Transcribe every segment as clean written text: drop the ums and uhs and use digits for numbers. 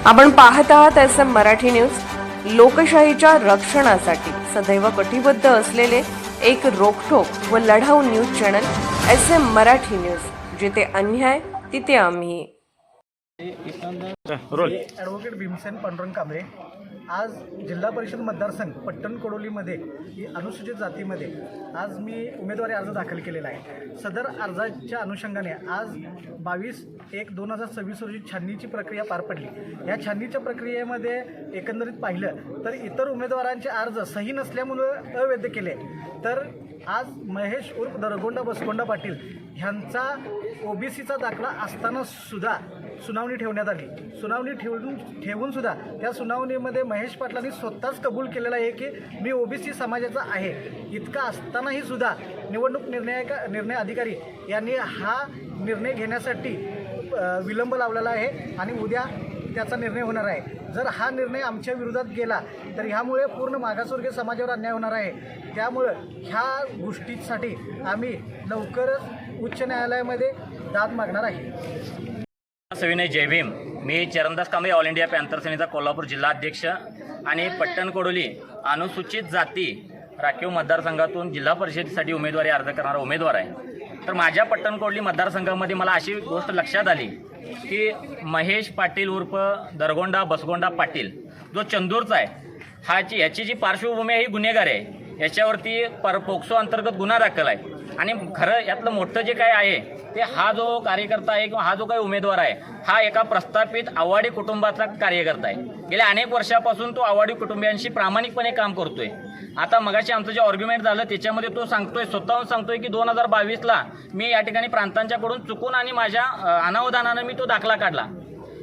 आपण पाहत आहात SM मराठी न्यूज। लोकशाहीच्या रक्षणासाठी सदैव कटिबद्ध असलेले एक रोखठोक व लढाऊ news channel SM Marathi news. जिथे अन्याय तिथे आम्ही। ॲडव्होकेट भीमसेन पांडुरंग कांबळे आज जिल्हा परिषद मतदारसंघ पट्टण कोडोलीमध्ये अनुसूचित जातीमध्ये आज मी उमेदवारी अर्ज दाखल केलेला आहे। सदर अर्जाच्या अनुषंगाने आज 22/1/2026 रोजी छाननीची प्रक्रिया पार पडली। या छाननीच्या प्रक्रियेमध्ये एकंदरीत पाहिलं तर इतर उमेदवारांचे अर्ज सही नसल्यामुळे अवैध केले, तर आज महेश उर्फ दरगोंडा बसगोंडा पाटील ह्यांचा OBCचा दाखला असताना सुद्धा सुनावणी ठेवण्यात आली। सुनावणी ठेवून सुद्धा त्या सुनावणीमध्ये महेश पाटलांनी स्वतःच कबूल केलेला आहे की मी OBC समाजाचा आहे। इतका असतानाही सुद्धा निवडणूक निर्णय अधिकारी यांनी हा निर्णय घेण्यासाठी विलंब लावलेला आहे आणि उद्या त्याचा निर्णय होणार आहे। जर हा निर्णय आमच्या विरोधात गेला तर ह्यामुळे पूर्ण मागासवर्गीय समाजावर अन्याय होणार आहे। त्यामुळे ह्या गोष्टीसाठी आम्ही लवकरच उच्च न्यायालयामध्ये दाद मागणार आहे। सविनय जय भीम। मी Charandas Kamble all India panther सेनेचा कोल्हापूर जिल्हा अध्यक्ष आणि पट्टण कोडोली अनुसूचित जाती राखीव मतदारसंघातून जिल्हा परिषदेसाठी उमेदवारी अर्ज करणारा उमेदवार आहे। तर माझ्या पट्टण कोडोली मतदारसंघामध्ये मला अशी गोष्ट लक्षात आली की महेश पाटील उर्फ दरगोंडा बसगोंडा पाटील जो चंदूरचा आहे ह्याची जी पार्श्वभूमी आहे ही गुन्हेगार आहे। याच्यावरती पोक्सो अंतर्गत गुन्हा दाखल आहे आणि खरं यातलं मोठं जे काय आहे ते हा जो कार्यकर्ता आहे किंवा हा जो काही उमेदवार आहे हा एका प्रस्थापित आव्हाडी कुटुंबाचा कार्यकर्ता आहे। गेल्या अनेक वर्षापासून तो आव्हाडी कुटुंबियांशी प्रामाणिकपणे काम करतोय। आता मगाशी आमचं जे आर्ग्युमेंट झालं त्याच्यामध्ये तो सांगतोय, स्वतःहून सांगतोय की 2022ला मी या ठिकाणी प्रांतांच्याकडून चुकून आणि माझ्या अनावधानानं मी तो दाखला काढला,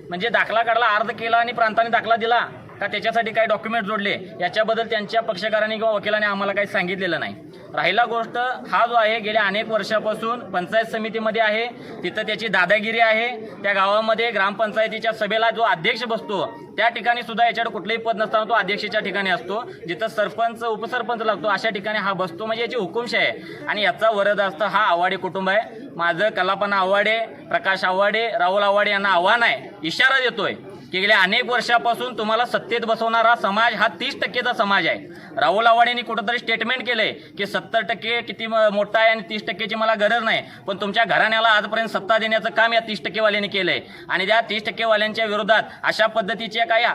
म्हणजे दाखला काढला, अर्ज केला आणि प्रांताने दाखला दिला का त्याच्यासाठी काही डॉक्युमेंट जोडले याच्याबद्दल त्यांच्या पक्षकारांनी किंवा वकिलांनी आम्हाला काही सांगितलेलं नाही। राहिला गोष्ट हा जो आहे गेल्या अनेक वर्षापासून पंचायत समितीमध्ये आहे, तिथं त्याची दादागिरी आहे। त्या गावामध्ये ग्रामपंचायतीच्या सभेला जो अध्यक्ष बसतो त्या ठिकाणी सुद्धा याच्याकडे कुठलंही पद नसताना तो अध्यक्षाच्या ठिकाणी असतो, जिथं सरपंच उपसरपंच लागतो अशा ठिकाणी हा बसतो, म्हणजे याची हुकुमशाही आहे। आणि याचा वरदहस्त हा आव्हाडे कुटुंब आहे। माझं कलापना आव्हाडे, प्रकाश आव्हाडे, राहुल आव्हाडे यांना आव्हान आहे, इशारा देतोय की गेल्या अनेक वर्षापासून तुम्हाला सत्तेत बसवणारा समाज हा 30%चा समाज आहे। राहुल आव्हाडेंनी कुठंतरी स्टेटमेंट केलंय की 70% किती मोठा आहे आणि 30%ची मला गरज नाही, पण तुमच्या घराण्याला आजपर्यंत सत्ता देण्याचं काम या 30%वाल्यांनी केलंय। आणि त्या 30%वाल्यांच्या विरोधात अशा पद्धतीच्या काही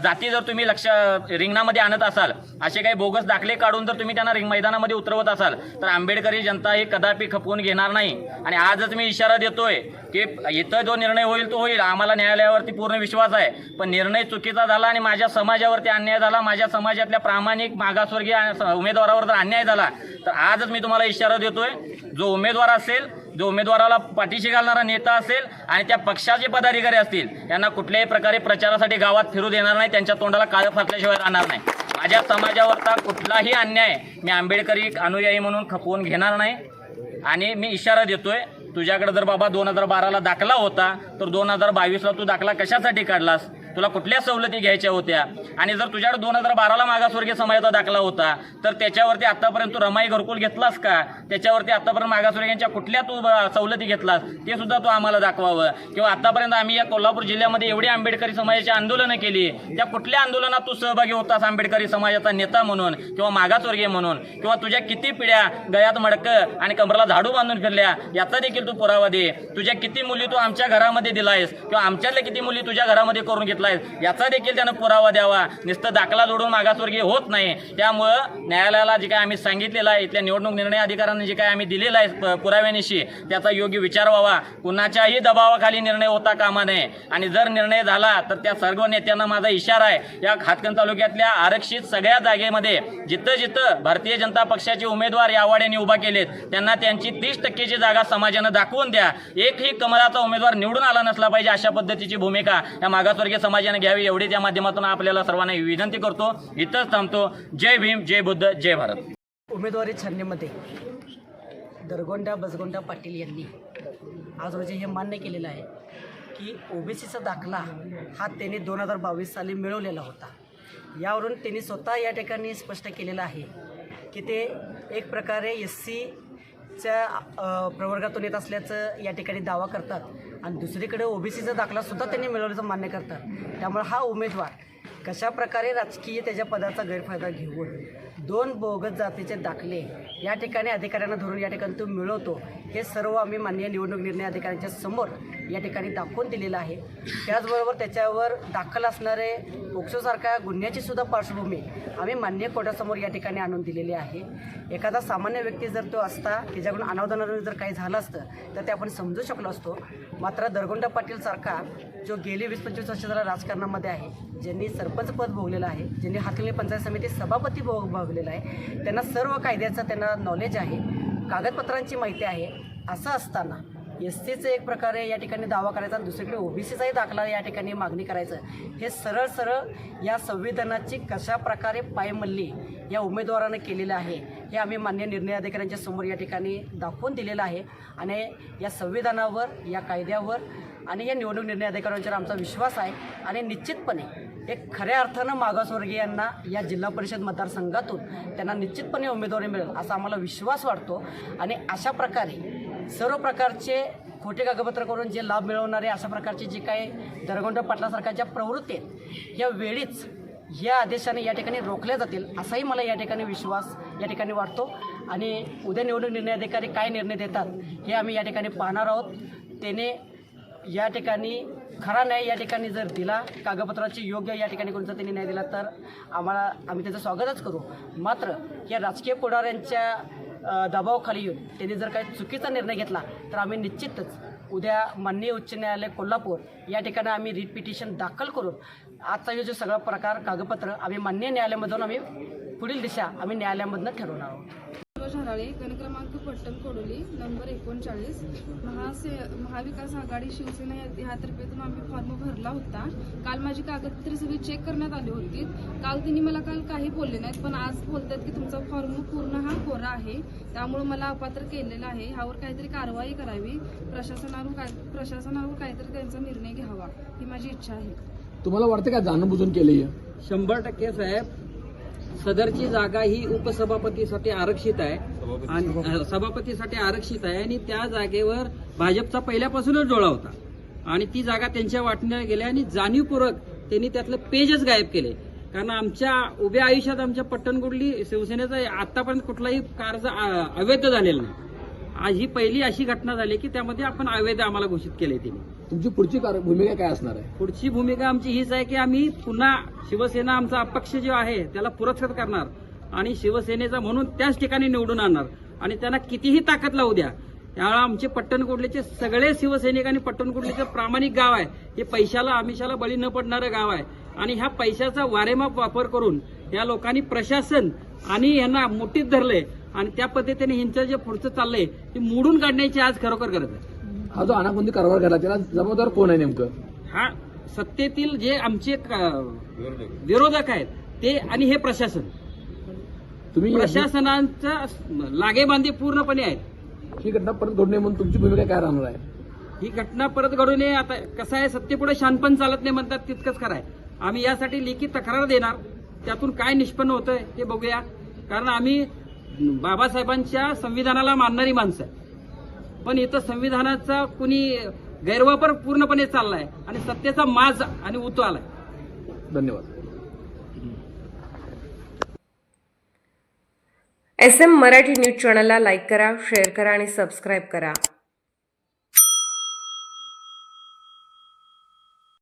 जाती जर तुम्ही रिंगणामध्ये आणत असाल, असे काही बोगस दाखले काढून जर तुम्ही त्यांना मैदानामध्ये उतरवत असाल तर आंबेडकरी जनता ही कदापि खपवून घेणार नाही। आणि आजच मी इशारा देतोय की इथं जो निर्णय होईल तो होईल, आम्हाला न्यायालयावरती पूर्ण विश्वास आहे, पण निर्णय चुकीचा झाला आणि माझ्या समाजावरती अन्याय झाला, माझ्या समाजातल्या प्रामाणिक मागासवर्गीय उमेदवारावर जर अन्याय झाला तर आजच मी तुम्हाला इशारा देतोय, जो उमेदवार असेल, जो उमेदवाराला पाठीशी घालणारा नेता असेल आणि त्या पक्षाचे पदाधिकारी असतील यांना कुठल्याही प्रकारे प्रचारासाठी गावात फिरू देणार नाही, त्यांच्या तोंडाला काळं फासल्याशिवाय राहणार नाही। माझ्या समाजावरचा कुठलाही अन्याय मी आंबेडकरी अनुयायी म्हणून खपवून घेणार नाही। आणि मी इशारा देतोय, तुझ्याकडे जर बाबा 2012ला दाखला होता तर 2022ला तू दाखला कशासाठी काढलास? तुला कुठल्या सवलती घ्यायच्या होत्या? आणि जर तुझ्याकडे 2012ला मागासवर्गीय समाजाचा दाखला होता तर त्याच्यावरती आतापर्यंत तू रमाई घरकुल घेतलास का? त्याच्यावरती आतापर्यंत मागासवर्गीयांच्या कुठल्या तू सवलती घेतलास ते सुद्धा तू आम्हाला दाखवावं। किंवा आतापर्यंत आम्ही या कोल्हापूर जिल्ह्यामध्ये एवढी आंबेडकरी समाजाची आंदोलनं केली, त्या कुठल्या आंदोलनात तू सहभागी होतास आंबेडकरी समाजाचा नेता म्हणून किंवा मागासवर्गीय म्हणून? किंवा तुझ्या किती पिढ्या गळ्यात मडकं आणि कमराला झाडू बांधून फिरल्या याचा देखील तू पुरावा दे। तुझ्या किती मुली तू आमच्या घरामध्ये दिलायस किंवा आमच्यातल्या किती मुली तुझ्या घरामध्ये करून घेतला याचा देखील त्यानं पुरावा द्यावा। नुसतं दाखला जोडून मागासवर्गीय होत नाही। त्यामुळं न्यायालयाला जे काय आम्ही सांगितलेलं आहे, इथल्या निवडणूक निर्णय अधिकाऱ्यांनी जे काय आम्ही दिलेलं आहे पुराव्यानिशी, त्याचा योग्य विचार व्हावा। कुणाच्याही दबावाखाली निर्णय होता कामा नये। आणि जर निर्णय झाला तर त्या सर्व नेत्यांना माझा इशारा आहे, या हातकण तालुक्यातल्या आरक्षित सगळ्या जागेमध्ये जिथं जिथं भारतीय जनता पक्षाचे उमेदवार या आव्हाड्यांनी उभा केलेत त्यांना त्यांची 30%ची जागा समाजानं दाखवून द्या। एकही कमळाचा उमेदवार निवडून आला नसला पाहिजे, अशा पद्धतीची भूमिका या मागासवर्गीय समाजाने घ्यावी एवढी त्या माध्यमातून आपल्याला सर्वांना विनंती करतो। इथंच थांबतो। जय भीम, जय बुद्ध, जय भारत। उमेदवारी छाननीमध्ये दरगोंडा बसगोंडा पाटील यांनी आज रोजी हे मान्य केलेलं आहे की OBCचा दाखला हा त्यांनी 2022 साली मिळवलेला होता। यावरून त्यांनी स्वतः या ठिकाणी स्पष्ट केलेलं आहे की ते एक प्रकारे SC च्या प्रवर्गातून येत असल्याचं या ठिकाणी दावा करतात आणि दुसरीकडे ओबीसीचा दाखलासुद्धा त्यांनी मिळवल्याचं मान्य करतात. त्यामुळे हा उमेदवार कशाप्रकारे राजकीय त्याच्या पदाचा गैरफायदा घेऊन 2 बोगस जातीचे दाखले या ठिकाणी अधिकाऱ्यांना धरून या ठिकाणी तो मिळवतो, हे सर्व आम्ही माननीय निवडणूक निर्णय अधिकाऱ्यांच्या समोर या ठिकाणी दाखवून दिलेलं आहे. त्याचबरोबर त्याच्यावर दाखल असणारे पोक्सोसारख्या गुन्ह्याची सुद्धा पार्श्वभूमी आम्ही माननीय कोर्टासमोर या ठिकाणी आणून दिलेली आहे. एखादा सामान्य व्यक्ती जर तो असता त्याच्याकडून अनावधानाने जर काही झालं असतं तर ते आपण समजू शकलो असतो. मात्र दरगोंडा पाटील सारखा जो गेली 20-25 वर्ष जरा राजकारणामध्ये आहे, ज्यांनी सरपंच पद भोगलेलं आहे, ज्यांनी हातकणंगले पंचायत समिती सभापती भोगलेला आहे, त्यांना सर्व कायद्याचं त्यांना नॉलेज आहे, कागदपत्रांची माहिती आहे. असं असताना एसटीचं एक प्रकारे या ठिकाणी दावा करायचा आणि दुसरीकडे ओबीसीचाही दाखला या ठिकाणी मागणी करायचं, हे सरळ या संविधानाची कशा प्रकारे पायमल्ली या उमेदवारानं केलेलं आहे हे आम्ही मान्य निर्णय अधिकाऱ्यांच्या समोर या ठिकाणी दाखवून दिलेलं आहे. आणि या संविधानावर, या कायद्यावर आणि या निवडणूक निर्णय अधिकाऱ्यांवर आमचा विश्वास आहे. आणि निश्चितपणे एक खऱ्या अर्थानं मागासवर्गीयांना या जिल्हा परिषद मतदारसंघातून त्यांना निश्चितपणे उमेदवारी मिळेल असा आम्हाला विश्वास वाटतो. आणि अशा प्रकारे सर्व प्रकारचे खोटे कागदपत्र करून जे लाभ मिळवणारे अशा प्रकारचे जे काही दरगोंडा पाटलासारख्या ज्या प्रवृत्ती आहेत या वेळीच या आदेशाने या ठिकाणी रोखल्या जातील असाही मला या ठिकाणी विश्वास या ठिकाणी वाटतो. आणि उद्या निवडणूक निर्णय अधिकारी काय निर्णय देतात हे आम्ही या ठिकाणी पाहणार आहोत. त्याने या ठिकाणी खरा न्याय या ठिकाणी जर दिला, कागदपत्राची योग्य या ठिकाणी कोणता त्यांनी न्याय दिला तर आम्ही त्याचं स्वागतच करू. मात्र या राजकीय पुढाऱ्यांच्या दबावाखाली येऊन त्यांनी जर काही चुकीचा निर्णय घेतला तर आम्ही निश्चितच उद्या माननीय उच्च न्यायालय कोल्हापूर या ठिकाणी आम्ही रिट पिटिशन दाखल करून आजचा जो सगळा प्रकार कागदपत्र आम्ही माननीय न्यायालयामधून आम्ही पुढील दिशा आम्ही न्यायालयामधून ठरवणार आहोत. हराळे, गण क्रमांक पट्टण कोडोली, नंबर 39. महाविकास आघाडी शिवसेना ह्या तर्फेतून आम्ही फॉर्म भरला होता. काल माझी कागदपत्रे सगळी चेक करण्यात आली होती. काल त्यांनी मला काही बोलले नाहीत, पण आज बोलतात की तुमचा फॉर्म पूर्ण हा कोरा आहे, त्यामुळे मला अपात्र केलेला आहे. ह्यावर काहीतरी कारवाई करावी, प्रशासनावर काहीतरी त्यांचा निर्णय घ्यावा ही माझी इच्छा आहे. तुम्हाला वाटतं का जाणूनबुजून केली? 100% साहेब, सदरची जागा ही उपसभापतीसाठी आरक्षित आहे आणि सभापतीसाठी आरक्षित आहे आणि त्या जागेवर भाजपचा पहिल्यापासूनच डोळा होता आणि ती जागा त्यांच्या वाटण्याला गेल्या आणि जाणीवपूर्वक त्यांनी त्यातलं पेजच गायब केले. कारण आमच्या उभ्या आयुष्यात आमच्या पट्टणकुडली शिवसेनेचा आतापर्यंत कुठलाही कार्य अवैध झालेला नाही. आज ही पहिली अशी घटना झाली की त्यामध्ये आपण अवैध आम्हाला घोषित केले. तिने तुमची पुढची भूमिका काय असणार आहे? पुढची भूमिका आमची हीच आहे की आम्ही पुन्हा शिवसेना आमचा अपक्ष जो आहे त्याला पुरस्कृत करणार आणि शिवसेनेचा म्हणून त्याच ठिकाणी निवडून आणणार आणि त्यांना कितीही ताकद लावू द्या. त्यावेळेला आमचे पट्टणकुडलीचे सगळे शिवसैनिक आणि पट्टणकुडलीचं प्रामाणिक गाव आहे, हे पैशाला आमिषाला बळी न पडणारं गाव आहे आणि ह्या पैशाचा वारेमाप वापर करून या लोकांनी प्रशासन आणि यांना मुठीत धरले आणि त्या पद्धतीने ह्यांचं जे पुढचं चाललंय ते मोडून काढण्याची आज खरोखर गरज आहे. हा जो अनागोंदी कारभार केला त्याला जबाबदार कोण आहे नेमकं? हा सत्तेतील जे आमचे विरोधक आहेत ते आणि हे प्रशासन. तुम्ही प्रशासनाचा लागेबांधे पूर्णपणे आहेत. ही घटना परत घडू नये म्हणून तुमची भूमिका काय राहणार आहे? ही घटना परत घडू नये. आता कसं आहे, सत्तेपुढे शानपण चालत नाही म्हणतात, तितकंच खरं आहे. आम्ही यासाठी लेखी तक्रार देणार, त्यातून काय निष्पन्न होतंय ते बघूया. कारण आम्ही बाबासाहेबांच्या संविधानाला मानणारी माणसं आहे, पण इथं संविधानाचा कुणी गैरवापर पूर्णपणे चाललाय आणि सत्तेचा माज आणि उतो आलाय. धन्यवाद. SM मराठी न्यूज चॅनलला लाईक करा, शेअर करा आणि सबस्क्राईब करा.